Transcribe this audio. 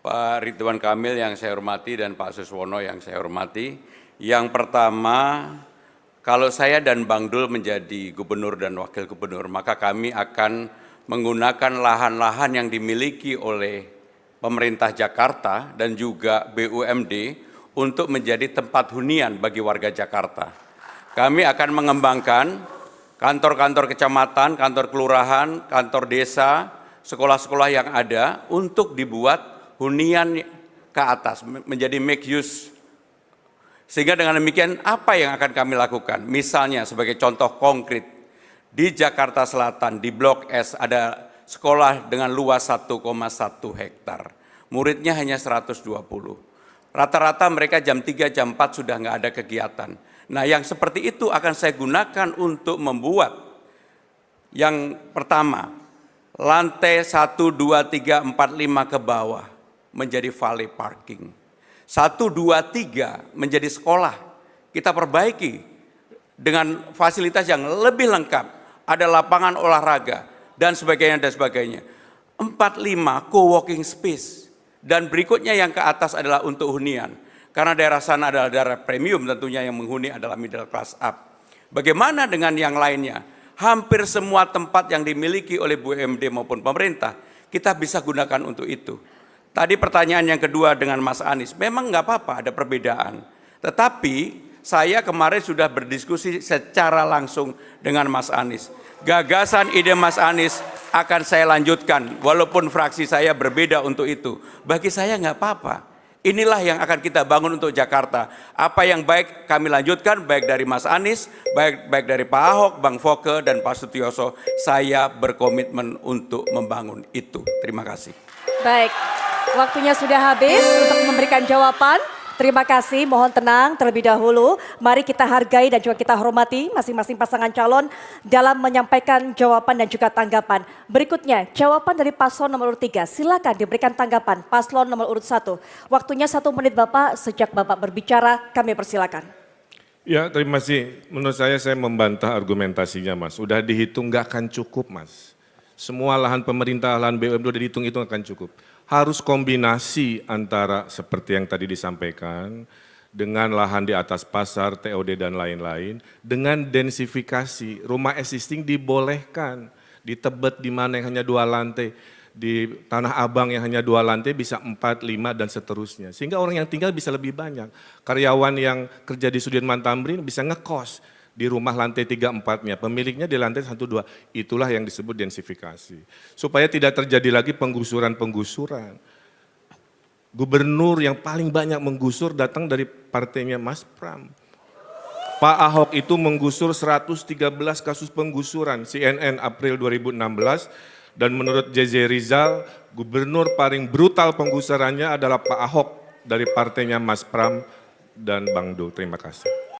Pak Ridwan Kamil yang saya hormati dan Pak Suswono yang saya hormati. Yang pertama, kalau saya dan Bang Dul menjadi gubernur dan wakil gubernur, maka kami akan menggunakan lahan-lahan yang dimiliki oleh pemerintah Jakarta dan juga BUMD untuk menjadi tempat hunian bagi warga Jakarta. Kami akan mengembangkan kantor-kantor kecamatan, kantor kelurahan, kantor desa, sekolah-sekolah yang ada untuk dibuat hunian ke atas, menjadi make use. Sehingga dengan demikian apa yang akan kami lakukan? Misalnya sebagai contoh konkret, di Jakarta Selatan, di Blok S ada sekolah dengan luas 1,1 hektar. Muridnya hanya 120. Rata-rata mereka jam 3, jam 4 sudah nggak ada kegiatan. Nah yang seperti itu akan saya gunakan untuk membuat yang pertama, lantai 1, 2, 3, 4, 5 ke bawah menjadi valet parking. 1, 2, 3 menjadi sekolah. Kita perbaiki dengan fasilitas yang lebih lengkap. Ada lapangan olahraga dan sebagainya dan sebagainya. 4, 5 co-working space. Dan berikutnya yang ke atas adalah untuk hunian. Karena daerah sana adalah daerah premium, tentunya yang menghuni adalah middle class up. Bagaimana dengan yang lainnya? Hampir semua tempat yang dimiliki oleh BUMD maupun pemerintah, kita bisa gunakan untuk itu. Tadi pertanyaan yang kedua dengan Mas Anies, memang nggak apa-apa ada perbedaan. Tetapi saya kemarin sudah berdiskusi secara langsung dengan Mas Anies. Gagasan ide Mas Anies akan saya lanjutkan, walaupun fraksi saya berbeda untuk itu. Bagi saya nggak apa-apa. Inilah yang akan kita bangun untuk Jakarta. Apa yang baik kami lanjutkan, baik dari Mas Anies, baik dari Pak Ahok, Bang Foke, dan Pak Sutioso. Saya berkomitmen untuk membangun itu. Terima kasih. Baik, waktunya sudah habis untuk memberikan jawaban. Terima kasih, mohon tenang terlebih dahulu. Mari kita hargai dan juga kita hormati masing-masing pasangan calon dalam menyampaikan jawaban dan juga tanggapan. Berikutnya, jawaban dari paslon nomor urut 3. Silakan diberikan tanggapan paslon nomor urut 1. Waktunya 1 menit Bapak, sejak Bapak berbicara kami persilakan. Ya, terima kasih. Menurut saya membantah argumentasinya Mas. Sudah dihitung nggak akan cukup Mas. Semua lahan pemerintah, lahan BUMD sudah dihitung-hitung akan cukup. Harus kombinasi antara seperti yang tadi disampaikan, dengan lahan di atas pasar, TOD dan lain-lain, dengan densifikasi, rumah existing dibolehkan, di Tebet di mana yang hanya 2 lantai, di Tanah Abang yang hanya 2 lantai bisa 4, 5 dan seterusnya. Sehingga orang yang tinggal bisa lebih banyak. Karyawan yang kerja di Sudirman Tamrin bisa ngekos di rumah lantai 3-4-nya, pemiliknya di lantai 1-2, itulah yang disebut densifikasi. Supaya tidak terjadi lagi penggusuran-penggusuran. Gubernur yang paling banyak menggusur datang dari partainya Mas Pram. Pak Ahok itu menggusur 113 kasus penggusuran, CNN April 2016, dan menurut JJ Rizal, gubernur paling brutal penggusurannya adalah Pak Ahok dari partainya Mas Pram dan Bang Dul. Terima kasih.